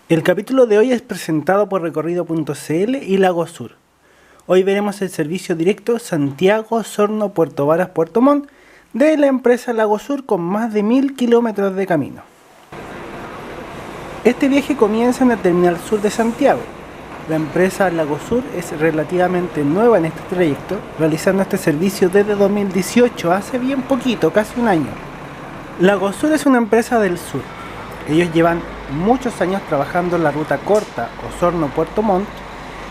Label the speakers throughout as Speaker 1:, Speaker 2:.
Speaker 1: El capítulo de hoy es presentado por Recorrido.cl y Lago Sur. Hoy veremos el servicio directo Santiago, Osorno, Puerto Varas, Puerto Montt de la empresa Lago Sur con más de 1000 kilómetros de camino. Este viaje comienza en el terminal sur de Santiago. La empresa Lago Sur es relativamente nueva en este trayecto, realizando este servicio desde 2018, hace bien poquito, casi un año. Lago Sur es una empresa del sur. Ellos llevan muchos años trabajando en la ruta corta Osorno-Puerto Montt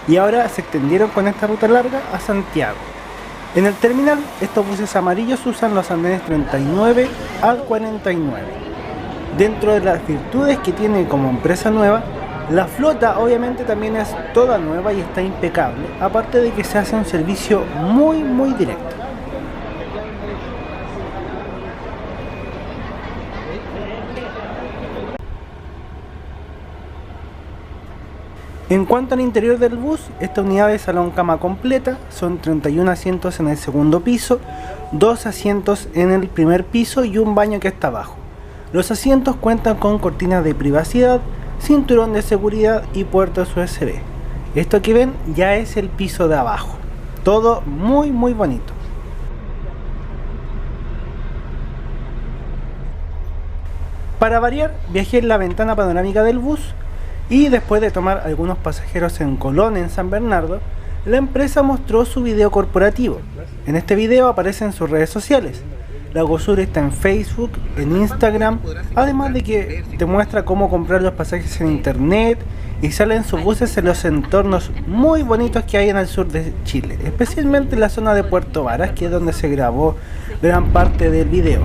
Speaker 1: y ahora se extendieron con esta ruta larga a Santiago. En el terminal, estos buses amarillos usan los andenes 39 al 49. Dentro de las virtudes que tiene como empresa nueva, la flota obviamente también es toda nueva y está impecable, aparte de que se hace un servicio muy directo. En cuanto al interior del bus, esta unidad de salón cama completa, son 31 asientos en el segundo piso, 2 asientos en el primer piso y un baño que está abajo. Los asientos cuentan con cortinas de privacidad, cinturón de seguridad y puertos USB. Esto que ven ya es el piso de abajo. Todo muy bonito. Para variar, viajé en la ventana panorámica del bus. Y después de tomar algunos pasajeros en Colón, en San Bernardo, la empresa mostró su video corporativo. En este video aparecen sus redes sociales. Lago Sur está en Facebook, en Instagram, además de que te muestra cómo comprar los pasajes en internet y salen sus buses en los entornos muy bonitos que hay en el sur de Chile, especialmente en la zona de Puerto Varas, que es donde se grabó gran parte del video.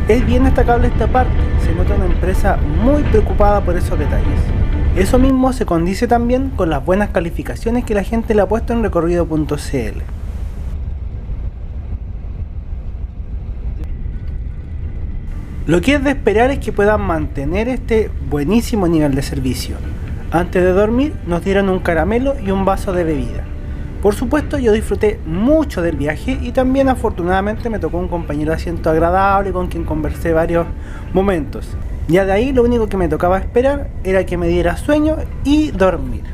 Speaker 1: Es bien destacable esta parte, se nota una empresa muy preocupada por esos detalles. Eso mismo se condice también con las buenas calificaciones que la gente le ha puesto en Recorrido.cl. Lo que es de esperar es que puedan mantener este buenísimo nivel de servicio. Antes de dormir nos dieron un caramelo y un vaso de bebida. Por supuesto, yo disfruté mucho del viaje y también afortunadamente me tocó un compañero de asiento agradable con quien conversé varios momentos. Ya de ahí lo único que me tocaba esperar era que me diera sueño y dormir.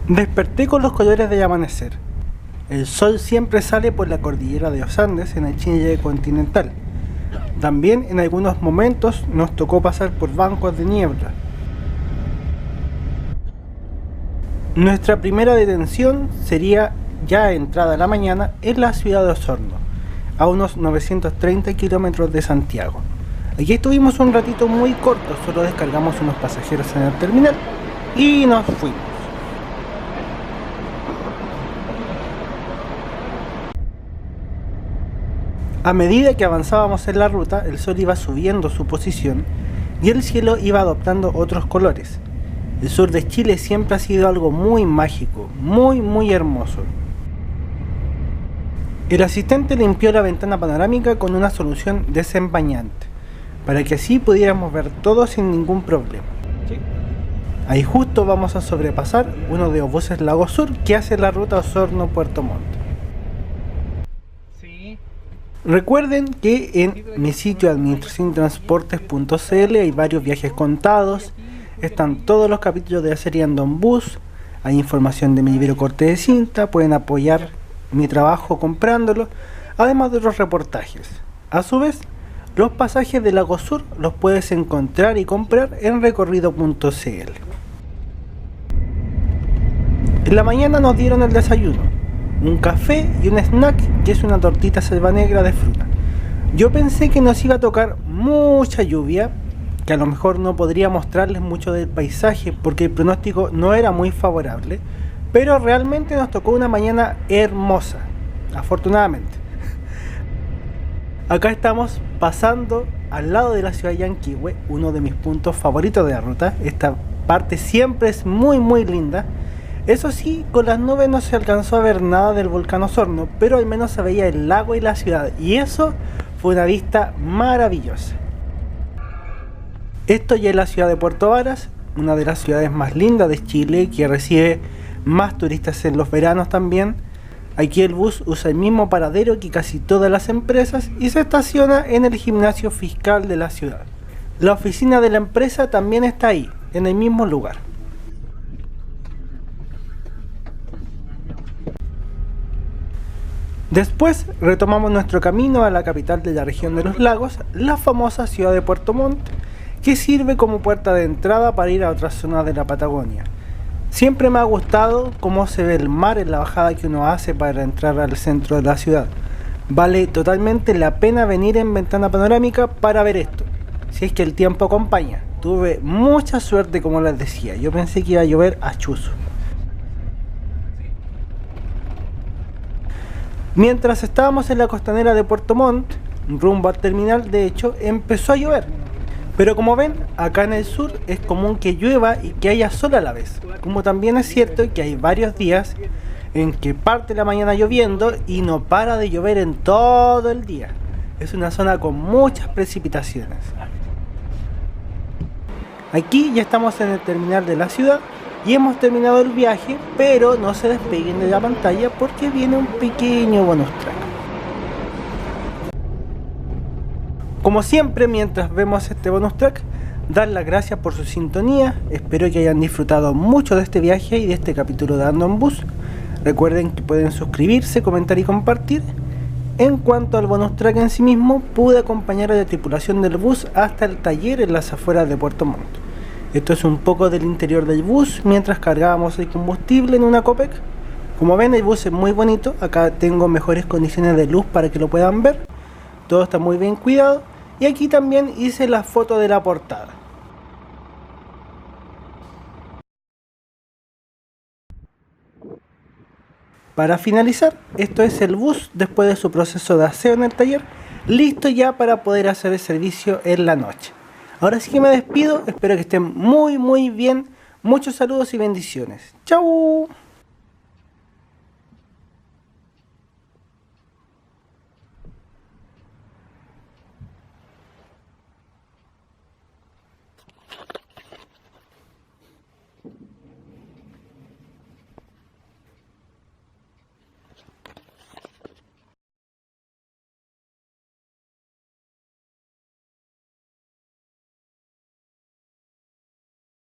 Speaker 1: Desperté con los colores del amanecer. El sol siempre sale por la cordillera de los Andes en el Chile continental. También en algunos momentos nos tocó pasar por bancos de niebla. Nuestra primera detención sería ya entrada la mañana en la ciudad de Osorno, a unos 930 kilómetros de Santiago. Aquí estuvimos un ratito muy corto, solo descargamos unos pasajeros en el terminal y nos fuimos. A medida que avanzábamos en la ruta, el sol iba subiendo su posición y el cielo iba adoptando otros colores. El sur de Chile siempre ha sido algo muy mágico, muy hermoso. El asistente limpió la ventana panorámica con una solución desempañante, para que así pudiéramos ver todo sin ningún problema. Ahí justo vamos a sobrepasar uno de los buses Lago Sur que hace la ruta Osorno-Puerto Montt. Recuerden que en mi sitio administraciondetransportes.cl hay varios viajes contados, están todos los capítulos de la serie Ando en Bus, hay información de mi libro corte de cinta, pueden apoyar mi trabajo comprándolo, además de otros reportajes. A su vez, los pasajes de Lago Sur los puedes encontrar y comprar en Recorrido.cl. En la mañana nos dieron el desayuno. Un café y un snack que es una tortita selva negra de fruta. Yo pensé que nos iba a tocar mucha lluvia, que a lo mejor no podría mostrarles mucho del paisaje porque el pronóstico no era muy favorable, pero realmente nos tocó una mañana hermosa, afortunadamente. Acá estamos pasando al lado de la ciudad de Yanquihue, uno de mis puntos favoritos de la ruta. Esta parte siempre es muy linda. Eso sí, con las nubes no se alcanzó a ver nada del volcán Osorno, pero al menos se veía el lago y la ciudad, y eso fue una vista maravillosa. Esto ya es la ciudad de Puerto Varas, una de las ciudades más lindas de Chile, que recibe más turistas en los veranos también. Aquí el bus usa el mismo paradero que casi todas las empresas y se estaciona en el gimnasio fiscal de la ciudad. La oficina de la empresa también está ahí, en el mismo lugar. Después retomamos nuestro camino a la capital de la región de los lagos, la famosa ciudad de Puerto Montt, que sirve como puerta de entrada para ir a otras zonas de la Patagonia. Siempre me ha gustado cómo se ve el mar en la bajada que uno hace para entrar al centro de la ciudad. Vale totalmente la pena venir en ventana panorámica para ver esto, si es que el tiempo acompaña. Tuve mucha suerte, como les decía, yo pensé que iba a llover a chuzo. Mientras estábamos en la costanera de Puerto Montt, rumbo al terminal, de hecho, empezó a llover. Pero como ven, acá en el sur es común que llueva y que haya sol a la vez. Como también es cierto que hay varios días en que parte la mañana lloviendo y no para de llover en todo el día. Es una zona con muchas precipitaciones. Aquí ya estamos en el terminal de la ciudad y hemos terminado el viaje, pero no se despeguen de la pantalla porque viene un pequeño bonus track. Como siempre, mientras vemos este bonus track, dar las gracias por su sintonía. Espero que hayan disfrutado mucho de este viaje y de este capítulo de Ando en Bus. Recuerden que pueden suscribirse, comentar y compartir. En cuanto al bonus track en sí mismo, pude acompañar a la tripulación del bus hasta el taller en las afueras de Puerto Montt. Esto es un poco del interior del bus mientras cargábamos el combustible en una Copec. Como ven, el bus es muy bonito. Acá tengo mejores condiciones de luz para que lo puedan ver. Todo está muy bien cuidado. Y aquí también hice la foto de la portada. Para finalizar, esto es el bus después de su proceso de aseo en el taller, listo ya para poder hacer el servicio en la noche. Ahora sí que me despido, espero que estén muy bien, muchos saludos y bendiciones. ¡Chau!